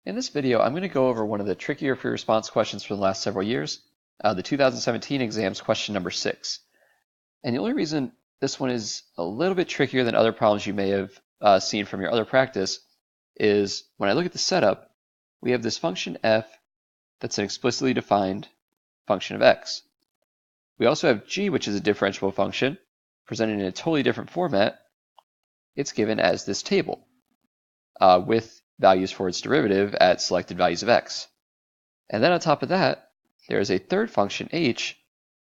In this video, I'm going to go over one of the trickier free response questions from the last several years, the 2017 exam's question number 6. And the only reason this one is a little bit trickier than other problems you may have seen from your other practice is when I look at the setup, we have this function f that's an explicitly defined function of x. We also have g, which is a differentiable function, presented in a totally different format. It's given as this table with values for its derivative at selected values of x. And then on top of that, there is a third function h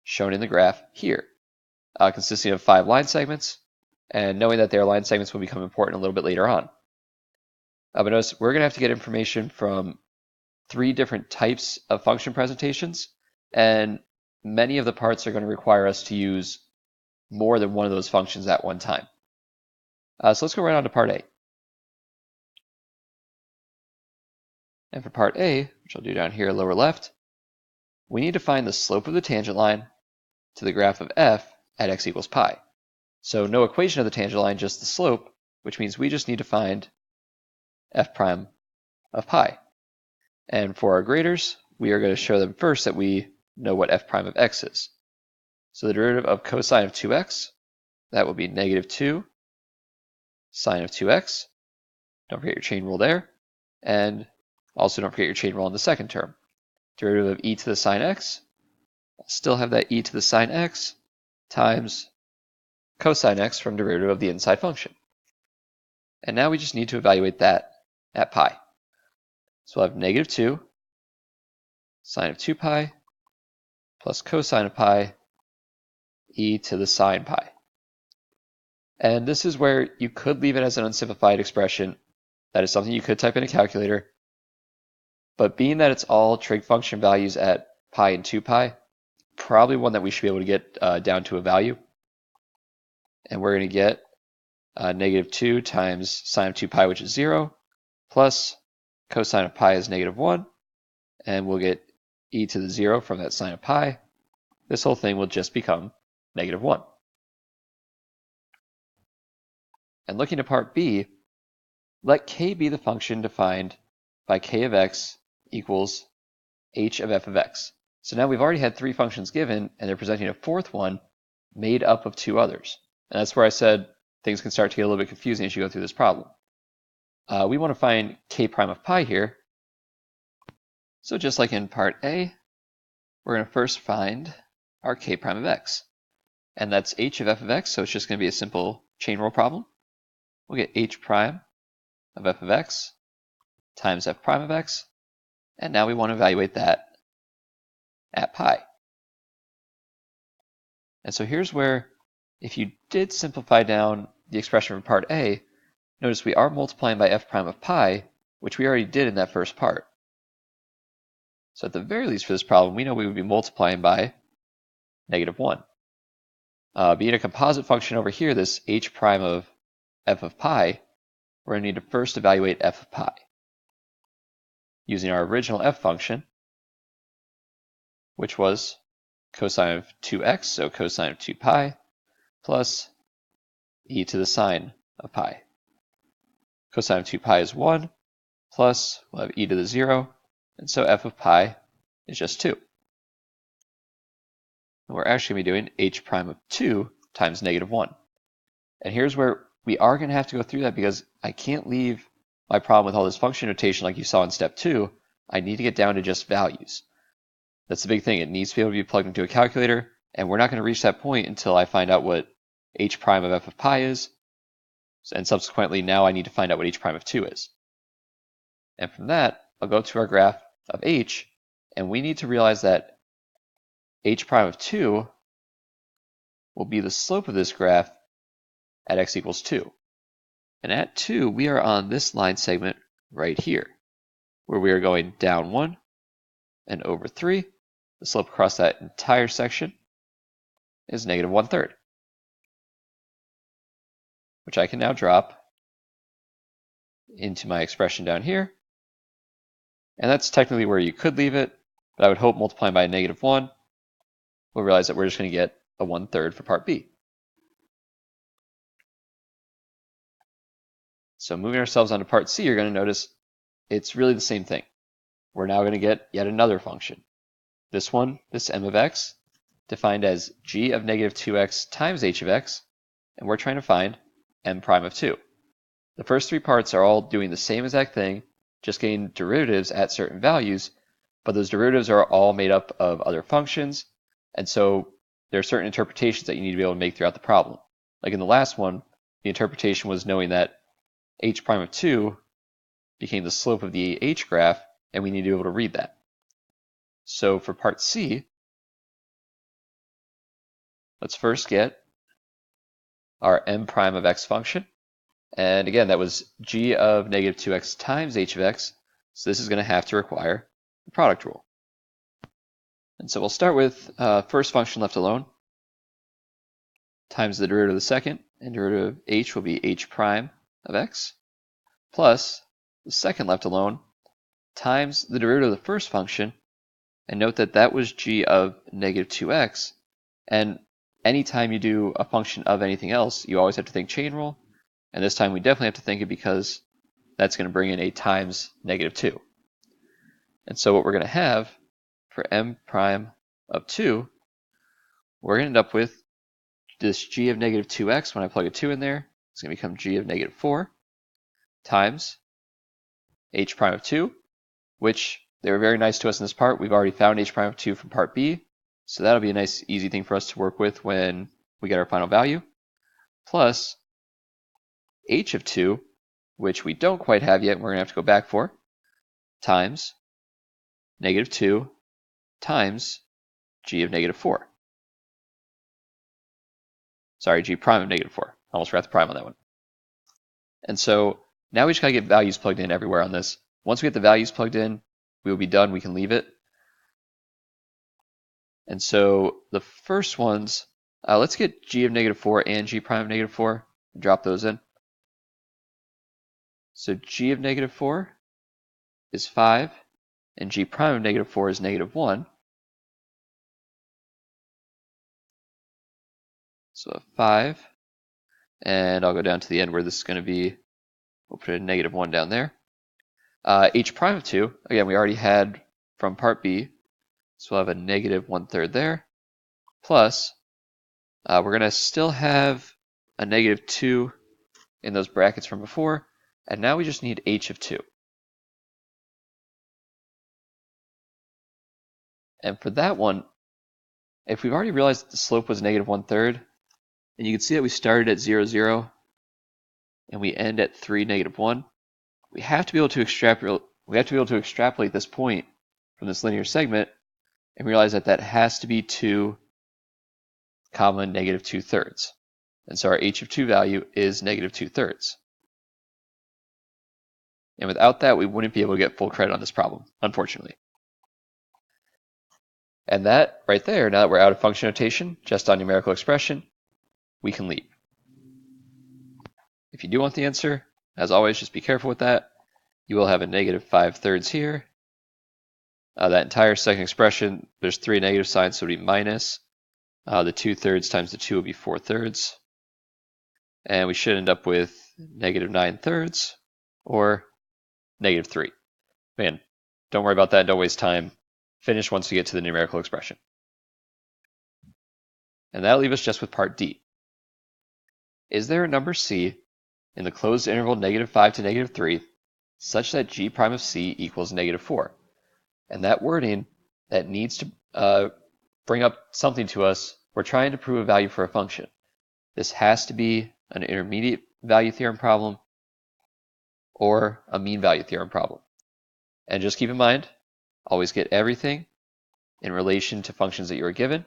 shown in the graph here, consisting of 5 line segments, and knowing that their line segments will become important a little bit later on. But notice we're going to have to get information from 3 different types of function presentations, and many of the parts are going to require us to use more than one of those functions at one time. So let's go right on to part A. And for part A, which I'll do down here lower left, we need to find the slope of the tangent line to the graph of f at x equals pi. So no equation of the tangent line, just the slope, which means we just need to find f prime of pi. And for our graders, we are going to show them first that we know what f prime of x is. So the derivative of cosine of 2x, that will be negative 2 sine of 2x. Don't forget your chain rule there. And also don't forget your chain rule in the second term. Derivative of e to the sine x, I'll still have that e to the sine x times cosine x from derivative of the inside function. And now we just need to evaluate that at pi. So we'll have negative 2 sine of 2 pi plus cosine of pi e to the sine pi. And this is where you could leave it as an unsimplified expression. That is something you could type in a calculator. But being that it's all trig function values at pi and 2 pi, probably one that we should be able to get down to a value. And we're going to get negative 2 times sine of 2 pi, which is 0, plus cosine of pi is negative 1. And we'll get e to the 0 from that sine of pi. This whole thing will just become negative 1. And looking at part B, let k be the function defined by k of x equals h of f of x. So now we've already had 3 functions given, and they're presenting a fourth one made up of 2 others. And that's where I said things can start to get a little bit confusing as you go through this problem. We want to find k prime of pi here. So just like in part A, we're going to first find our k prime of x. And that's h of f of x, so it's just going to be a simple chain rule problem. We'll get h prime of f of x times f prime of x. And now we want to evaluate that at pi. And so here's where, if you did simplify down the expression from part A, notice we are multiplying by f prime of pi, which we already did in that first part. So at the very least for this problem, we know we would be multiplying by negative 1. Being a composite function over here, this h prime of f of pi, we're going to need to first evaluate f of pi using our original f function, which was cosine of 2x, so cosine of 2 pi, plus e to the sine of pi. Cosine of 2 pi is 1, plus we'll have e to the 0, and so f of pi is just 2. And we're actually going to be doing h prime of 2 times negative 1. And here's where we are going to have to go through that because I can't leave my problem with all this function notation like you saw in step 2. I need to get down to just values. That's the big thing. It needs to be able to be plugged into a calculator, and we're not going to reach that point until I find out what h prime of f of pi is, and subsequently now I need to find out what h prime of 2 is. And from that, I'll go to our graph of h, and we need to realize that h prime of 2 will be the slope of this graph at x equals 2. And at 2, we are on this line segment right here, where we are going down 1 and over 3. The slope across that entire section is negative 1/3, which I can now drop into my expression down here. And that's technically where you could leave it, but I would hope multiplying by a negative 1, we'll realize that we're just going to get a 1/3 for part B. So moving ourselves on to part C, you're going to notice it's really the same thing. We're now going to get yet another function. This one, this m of x, defined as g of negative 2x times h of x, and we're trying to find m prime of 2. The first three parts are all doing the same exact thing, just getting derivatives at certain values, but those derivatives are all made up of other functions, and so there are certain interpretations that you need to be able to make throughout the problem. Like in the last one, the interpretation was knowing that h prime of 2 became the slope of the h graph, and we need to be able to read that. So for part C, let's first get our m prime of x function. And again, that was g of negative 2x times h of x. So this is going to have to require the product rule. And so we'll start with first function left alone times the derivative of the second, and derivative of h will be h prime of x, plus the second left alone times the derivative of the first function. And note that that was g of negative 2x. And anytime you do a function of anything else, you always have to think chain rule. And this time we definitely have to think it because that's going to bring in a times negative 2. And so what we're going to have for m prime of 2, we're going to end up with this g of negative 2x. When I plug a 2 in there, it's going to become g of negative 4 times h prime of 2, which they were very nice to us in this part. We've already found h prime of 2 from part B, so that'll be a nice easy thing for us to work with when we get our final value, plus h of 2, which we don't quite have yet, and we're going to have to go back for, times negative 2 times g of negative 4. Sorry, g prime of negative 4. Almost forgot the prime on that one. And so now we just got to get values plugged in everywhere on this. Once we get the values plugged in, we will be done. We can leave it. And so the first ones, let's get g of negative 4 and g prime of negative 4. Drop those in. So g of negative 4 is 5, and g prime of negative 4 is negative 1. So a 5, and I'll go down to the end where this is going to be, we'll put a negative 1 down there. H prime of 2, again, we already had from part B, so we'll have a negative 1/3 there, plus we're going to still have a negative 2 in those brackets from before, and now we just need h of 2. And for that one, if we've already realized that the slope was negative 1/3, and you can see that we started at 0, 0, and we end at 3, negative 1, we have to be able to extrapolate this point from this linear segment and realize that that has to be 2, comma, negative 2/3. And so our h of 2 value is negative 2/3. And without that, we wouldn't be able to get full credit on this problem, unfortunately. And that right there, now that we're out of function notation, just on numerical expression, we can leave. If you do want the answer, as always, just be careful with that. You will have a negative 5/3 here. That entire second expression, there's 3 negative signs, so it would be minus. The 2/3 times the 2 will be 4/3. And we should end up with negative 9/3 or negative 3. Man, don't worry about that. Don't waste time. Finish once you get to the numerical expression. And that'll leave us just with part D. Is there a number C in the closed interval negative 5 to negative 3 such that g prime of c equals negative 4? And that wording that needs to bring up something to us, we're trying to prove a value for a function. This has to be an intermediate value theorem problem or a mean value theorem problem. And just keep in mind, always get everything in relation to functions that you are given.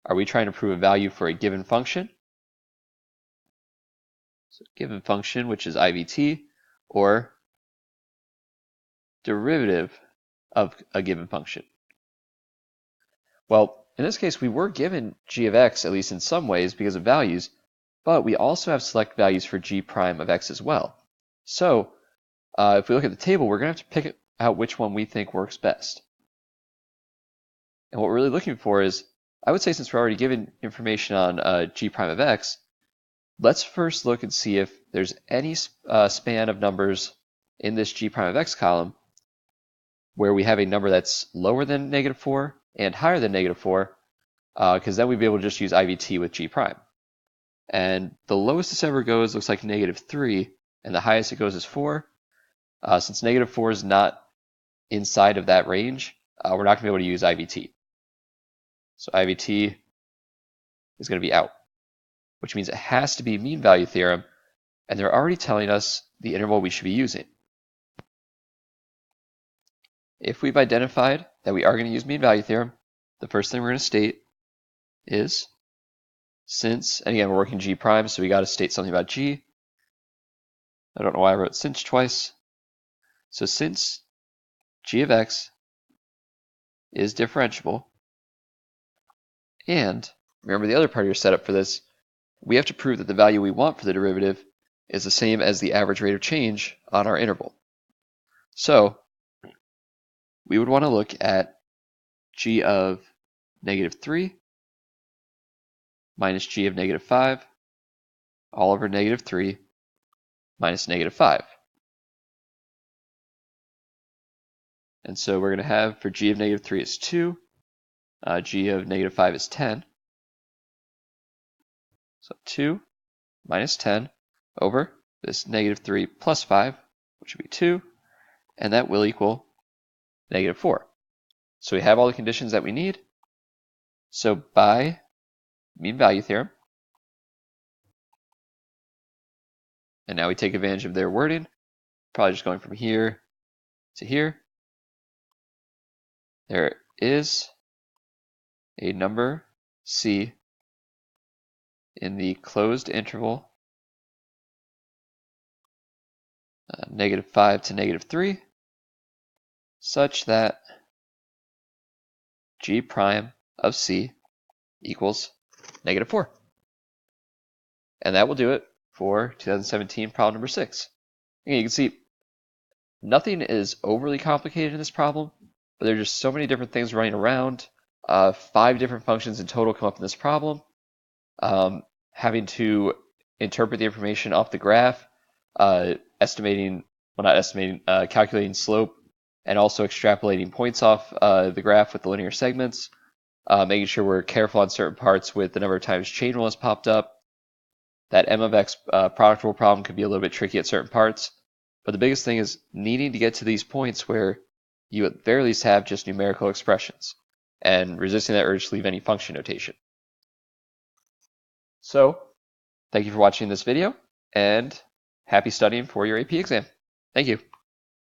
Are we trying to prove a value for a given function? So given function, which is IVT, or derivative of a given function. Well, in this case, we were given g of x, at least in some ways, because of values, but we also have select values for g prime of x as well. So if we look at the table, we're going to have to pick out which one we think works best. And what we're really looking for is, I would say since we're already given information on g prime of x, let's first look and see if there's any span of numbers in this g prime of x column where we have a number that's lower than -4 and higher than -4, because then we'd be able to just use IVT with g prime. And the lowest this ever goes looks like -3, and the highest it goes is 4. Since -4 is not inside of that range, we're not going to be able to use IVT. So IVT is going to be out, which means it has to be mean value theorem, and they're already telling us the interval we should be using. If we've identified that we are going to use mean value theorem, the first thing we're going to state is since, and again, we're working g prime, so we got to state something about g. I don't know why I wrote since twice. So since g of x is differentiable, and remember the other part of your setup for this, we have to prove that the value we want for the derivative is the same as the average rate of change on our interval. So we would want to look at g of -3 minus g of -5 all over -3 minus -5. And so we're going to have for g of -3 is 2, g of -5 is 10. So 2 minus 10 over this -3 plus 5, which would be 2, and that will equal -4. So we have all the conditions that we need. So by mean value theorem, and now we take advantage of their wording, probably just going from here to here, there is a number c in the closed interval -5 to -3 such that g prime of c equals -4. And that will do it for 2017 problem number 6. Again, you can see nothing is overly complicated in this problem, but there are just so many different things running around. 5 different functions in total come up in this problem. Having to interpret the information off the graph, calculating slope, and also extrapolating points off the graph with the linear segments, making sure we're careful on certain parts with the number of times chain rule has popped up. That m of x product rule problem could be a little bit tricky at certain parts, but the biggest thing is needing to get to these points where you at the very least have just numerical expressions, and resisting that urge to leave any function notation. So, thank you for watching this video, and happy studying for your AP exam. Thank you.